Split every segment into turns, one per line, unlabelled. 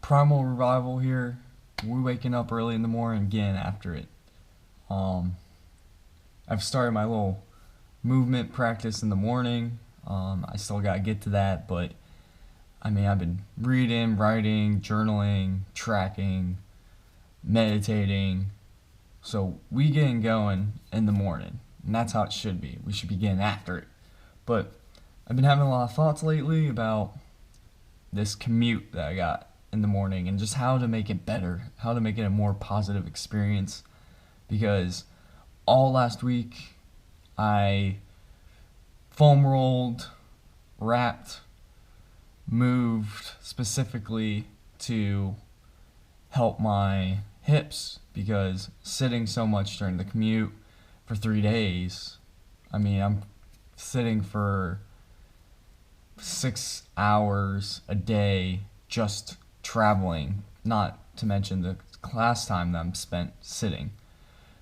Primal Revival here. We're waking up early in the morning again after it. Um, I've started my little movement practice in the morning. I still gotta get to that, but I mean, I've been reading, writing, journaling, tracking, meditating. So we getting going in the morning, and that's how it should be. We should be getting after it. But I've been having a lot of thoughts lately about this commute that I got in the morning and just how to make it better, how to make it a more positive experience. Because all last week I foam rolled, wrapped, moved specifically to help my hips because sitting so much during the commute for 3 days, I mean, I'm sitting for 6 hours a day just traveling, not to mention the class time that I'm spent sitting.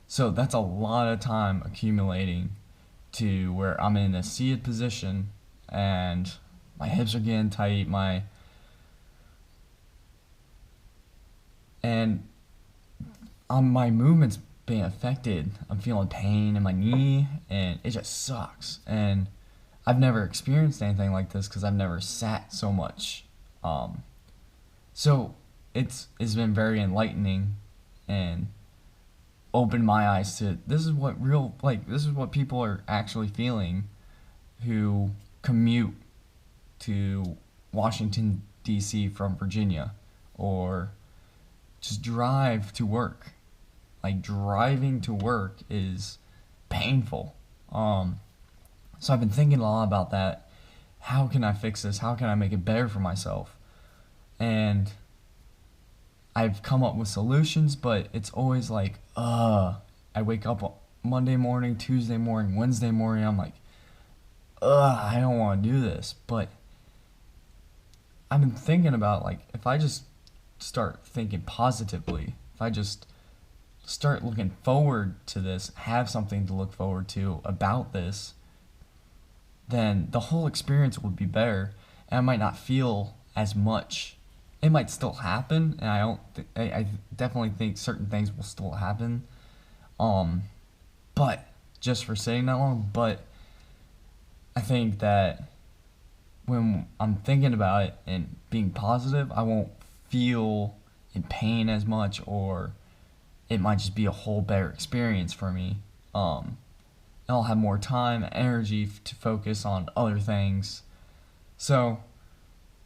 So that's a lot of time accumulating to where I'm in a seated position and my hips are getting tight, and my movement's being affected. I'm feeling pain in my knee and it just sucks. And I've never experienced anything like this because I've never sat so much. So it's been very enlightening and opened my eyes to this is what people are actually feeling who commute to Washington D.C. from Virginia or just drive to work. Like driving to work is painful. So I've been thinking a lot about that. How can I fix this? How can I make it better for myself? And I've come up with solutions, but it's always like, I wake up Monday morning, Tuesday morning, Wednesday morning, I'm like, I don't want to do this. But I've been thinking about, like, if I just start thinking positively, if I just start looking forward to this, have something to look forward to about this, then the whole experience would be better, and I might not feel as much. It might still happen, and I definitely think certain things will still happen. But just for sitting that long, but I think that when I'm thinking about it and being positive, I won't feel in pain as much, or it might just be a whole better experience for me. And I'll have more time and energy to focus on other things. So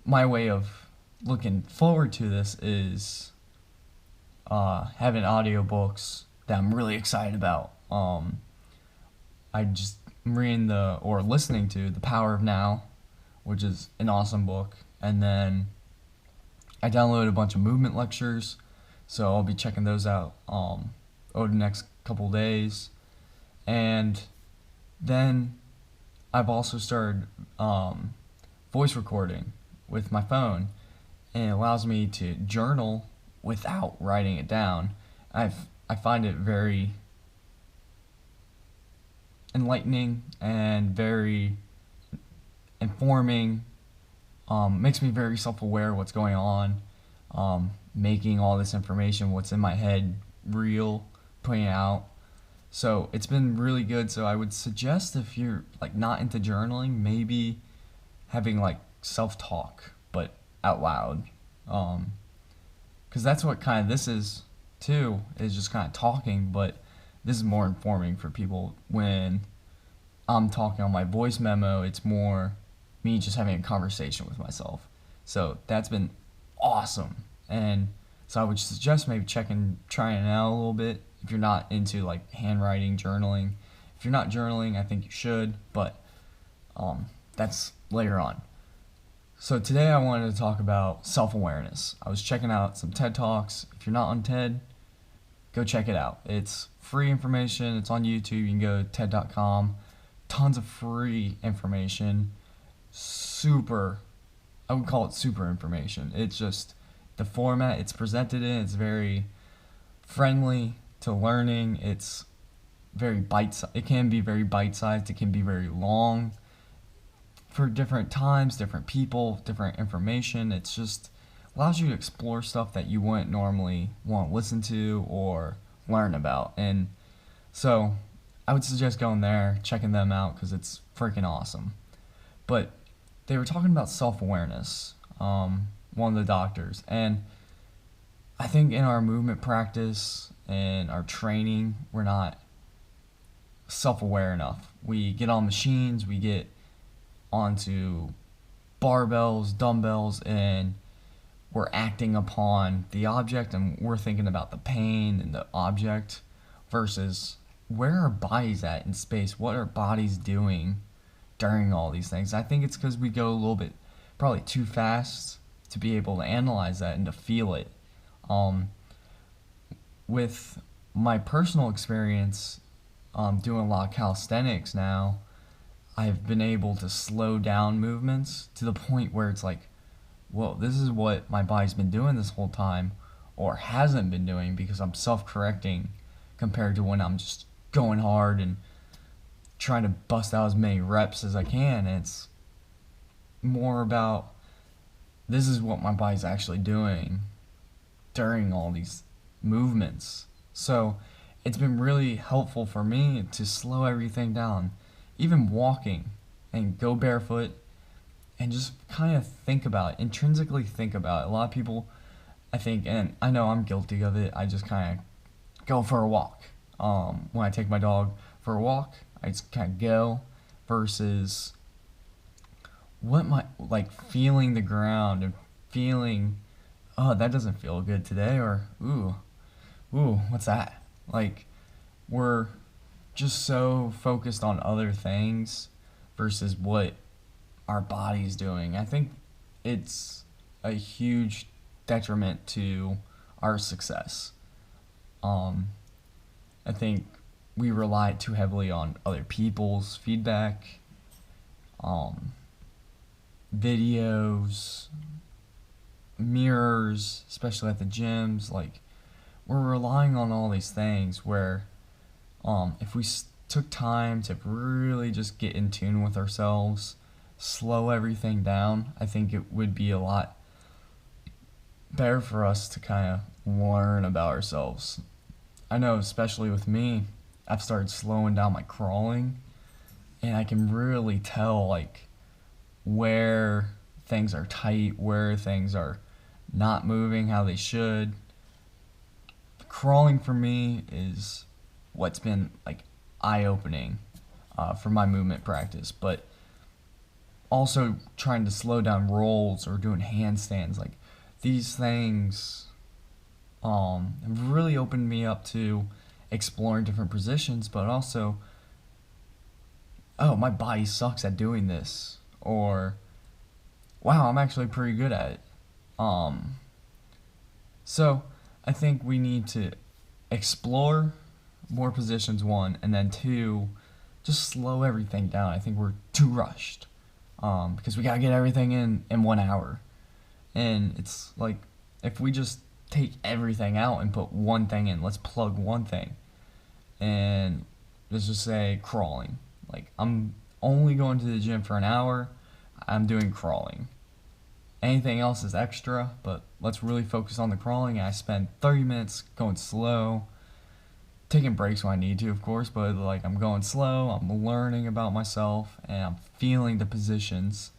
my way of looking forward to this is having audiobooks that I'm really excited about. I'm reading or listening to The Power of Now, which is an awesome book. And then I downloaded a bunch of movement lectures, so I'll be checking those out over the next couple days. And then I've also started voice recording with my phone, and it allows me to journal without writing it down. I find it very enlightening and very informing. Makes me very self-aware of what's going on. Making all this information, what's in my head, real, putting it out. So it's been really good. So I would suggest, if you're like not into journaling, maybe having like self-talk but out loud, because that's what kind of this is too, is just kind of talking, but this is more informing for people. When I'm talking on my voice memo, it's more me just having a conversation with myself. So that's been awesome. And so I would suggest maybe trying it out a little bit if you're not into like handwriting, journaling. If you're not journaling, I think you should, but that's later on. So today I wanted to talk about self-awareness. I was checking out some TED Talks. If you're not on TED, go check it out. It's free information. It's on YouTube. You can go to TED.com. Tons of free information. I would call it super information. It's just the format it's presented in. It's very friendly to learning. It's very it can be very bite-sized. It can be very long for different times, different people, different information. It's just allows you to explore stuff that you wouldn't normally want to listen to or learn about. And so I would suggest going there, checking them out because it's freaking awesome. But they were talking about self awareness, one of the doctors. And I think in our movement practice and our training, we're not self aware enough. We get on machines, we get onto barbells, dumbbells, and we're acting upon the object and we're thinking about the pain and the object versus where are bodies at in space? What are bodies doing during all these things? I think it's because we go a little bit probably too fast to be able to analyze that and to feel it. With my personal experience doing a lot of calisthenics now, I've been able to slow down movements to the point where it's like, whoa, this is what my body's been doing this whole time or hasn't been doing because I'm self-correcting compared to when I'm just going hard and trying to bust out as many reps as I can. And it's more about this is what my body's actually doing during all these movements. So it's been really helpful for me to slow everything down, even walking, and go barefoot and just kind of think about it, intrinsically think about it. A lot of people, I think, and I know I'm guilty of it, I just kind of go for a walk. When I take my dog for a walk, I just kind of go versus what my, like feeling the ground and feeling, oh, that doesn't feel good today, or ooh, what's that? Like, we're just so focused on other things versus what our body's doing. I think it's a huge detriment to our success. I think we rely too heavily on other people's feedback, videos, mirrors, especially at the gyms. Like, we're relying on all these things where if we took time to really just get in tune with ourselves, slow everything down, I think it would be a lot better for us to kind of learn about ourselves. I know, especially with me, I've started slowing down my crawling, and I can really tell like where things are tight, where things are not moving how they should. Crawling for me is what's been like eye-opening for my movement practice, but also trying to slow down rolls or doing handstands, like these things have really opened me up to exploring different positions, but also, oh, my body sucks at doing this, or wow, I'm actually pretty good at it. So I think we need to explore more positions, one, and then two, just slow everything down. I think we're too rushed because we gotta get everything in 1 hour, and it's like if we just take everything out and put one thing in, let's plug one thing, and let's just say crawling. Like, I'm only going to the gym for an hour, I'm doing crawling. Anything else is extra, but let's really focus on the crawling. I spend 30 minutes going slow, taking breaks when I need to, of course, but like I'm going slow, I'm learning about myself, and I'm feeling the positions.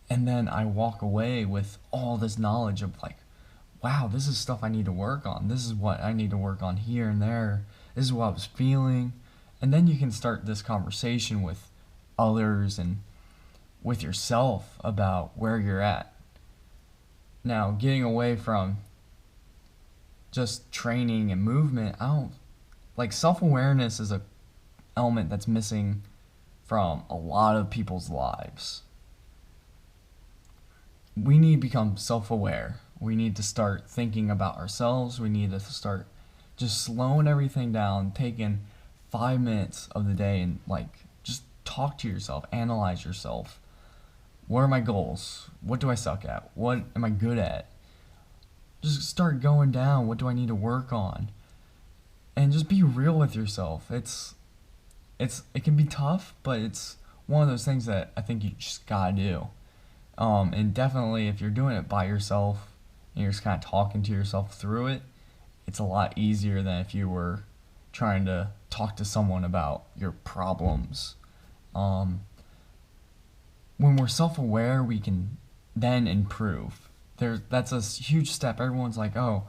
And then I walk away with all this knowledge of like, wow, this is stuff I need to work on. This is what I need to work on here and there. This is what I was feeling. And then you can start this conversation with others and with yourself about where you're at. Now, getting away from just training and movement, like self-awareness is a element that's missing from a lot of people's lives. We need to become self-aware. We need to start thinking about ourselves. We need to start just slowing everything down, taking 5 minutes of the day and like just talk to yourself, analyze yourself. What are my goals? What do I suck at? What am I good at? Just start going down. What do I need to work on? And just be real with yourself. It can be tough, but it's one of those things that I think you just gotta do. And definitely if you're doing it by yourself, and you're just kind of talking to yourself through it, it's a lot easier than if you were trying to talk to someone about your problems. Um, when we're self-aware, we can then improve. That's a huge step. Everyone's like, "Oh,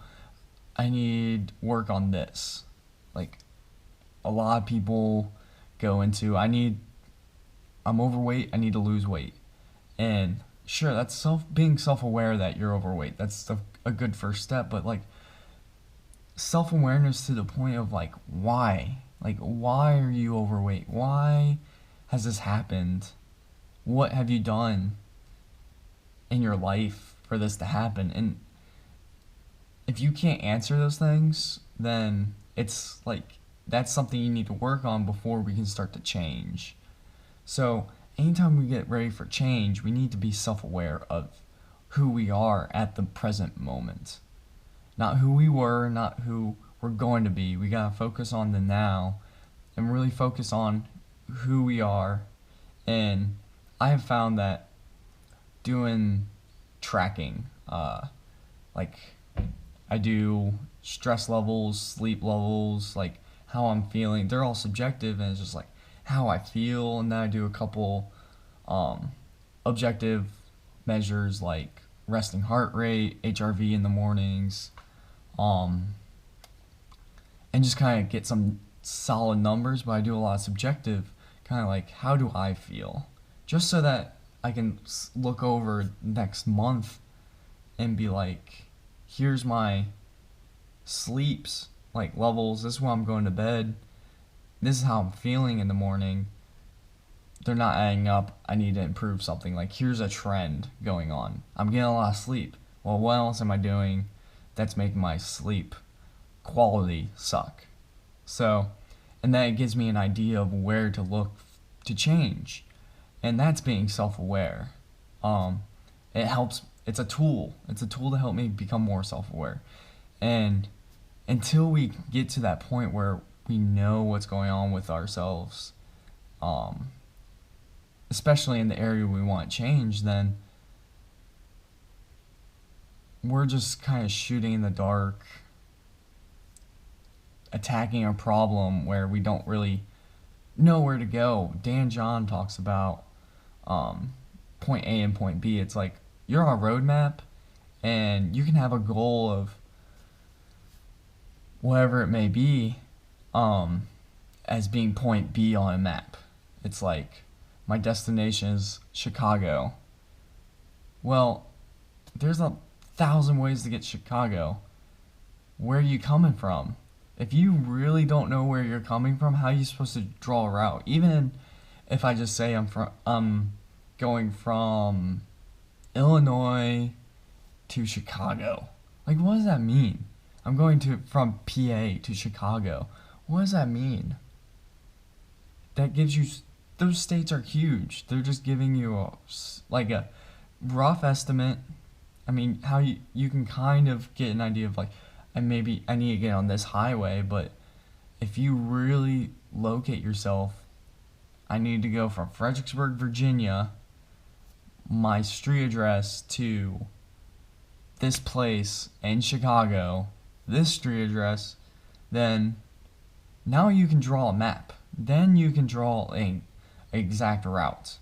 I need work on this." Like a lot of people go into, I'm overweight, I need to lose weight. And sure, that's being self-aware that you're overweight. That's a good first step, but like self-awareness to the point of like why? Like why are you overweight? Why has this happened? What have you done in your life for this to happen? And if you can't answer those things, then it's like that's something you need to work on before we can start to change. So, anytime we get ready for change, we need to be self aware of who we are at the present moment. Not who we were, not who we're going to be. We gotta focus on the now and really focus on who we are. And I have found that doing tracking, like I do stress levels, sleep levels, like how I'm feeling. They're all subjective, and it's just like how I feel. And then I do a couple um, objective measures like resting heart rate, HRV in the mornings, um, and just kind of get some solid numbers. But I do a lot of subjective, kind of like how do I feel, just so that I can look over next month and be like, here's my sleeps like levels, this is when I'm going to bed, this is how I'm feeling in the morning. They're not adding up. I need to improve something. Like here's a trend going on. I'm getting a lot of sleep. Well, what else am I doing that's making my sleep quality suck? So, and then it gives me an idea of where to look to change. And that's being self-aware. It helps. It's a tool. It's a tool to help me become more self-aware. And until we get to that point where we know what's going on with ourselves, um, especially in the area we want to change, then we're just kind of shooting in the dark, attacking a problem where we don't really know where to go. Dan John talks about point A and point B. It's like you're on a roadmap, and you can have a goal of whatever it may be, as being point B on a map. It's like my destination is Chicago. Well, there's 1,000 ways to get to Chicago. Where are you coming from? If you really don't know where you're coming from, how are you supposed to draw a route? Even if I just say I'm going from Illinois to Chicago. Like, what does that mean? I'm going from PA to Chicago. What does that mean? That gives you, those states are huge. They're just giving you a rough estimate. I mean, how you can kind of get an idea of like, and maybe I need to get on this highway, but if you really locate yourself, I need to go from Fredericksburg, Virginia, my street address, to this place in Chicago, this street address, then now you can draw a map. Then you can draw an exact route.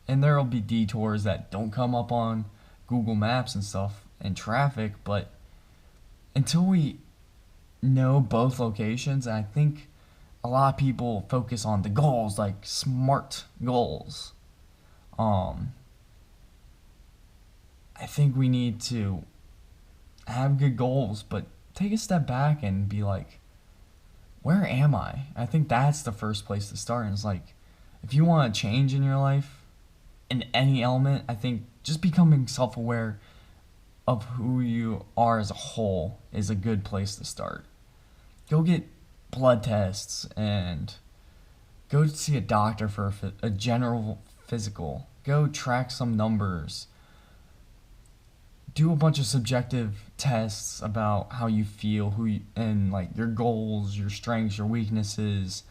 And there will be detours that don't come up on Google Maps and stuff and traffic, but until we know both locations, I think a lot of people focus on the goals, like SMART goals. I think we need to have good goals, but take a step back and be like, where am I? I think that's the first place to start. And it's like, if you want to change in your life, in any element, I think just becoming self-aware of who you are as a whole is a good place to start. Go get blood tests and go see a doctor for a general physical. Go track some numbers. Do a bunch of subjective tests about how you feel, and like your goals, your strengths, your weaknesses.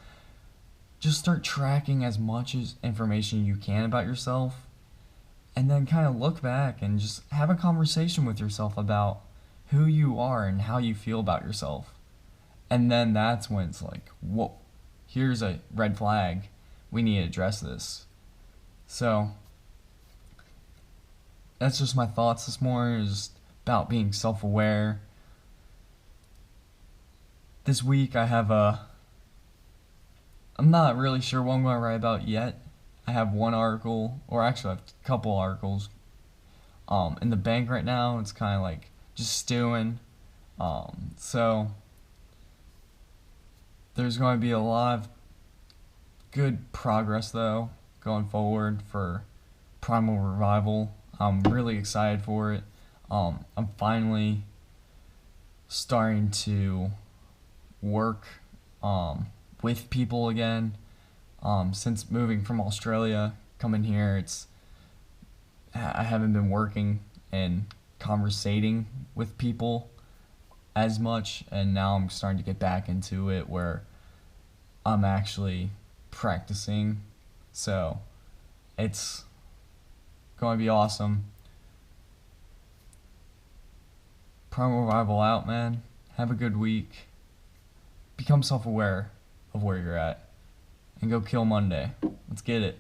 Just start tracking as much as information you can about yourself, and then kind of look back and just have a conversation with yourself about who you are and how you feel about yourself. And then that's when it's like, whoa, here's a red flag. We need to address this. So that's just my thoughts this morning, is about being self-aware. This week I'm not really sure what I'm going to write about yet. I have one article, or actually I have a couple articles in the bank right now. It's kind of like just stewing. So there's going to be a lot of good progress though going forward for Primal Revival. I'm really excited for it. I'm finally starting to work with people again. Since moving from Australia, coming here, I haven't been working and conversating with people as much, and now I'm starting to get back into it where I'm actually practicing. So it's going to be awesome. Primal Revival out, man. Have a good week. Become self-aware of where you're at. And go kill Monday. Let's get it.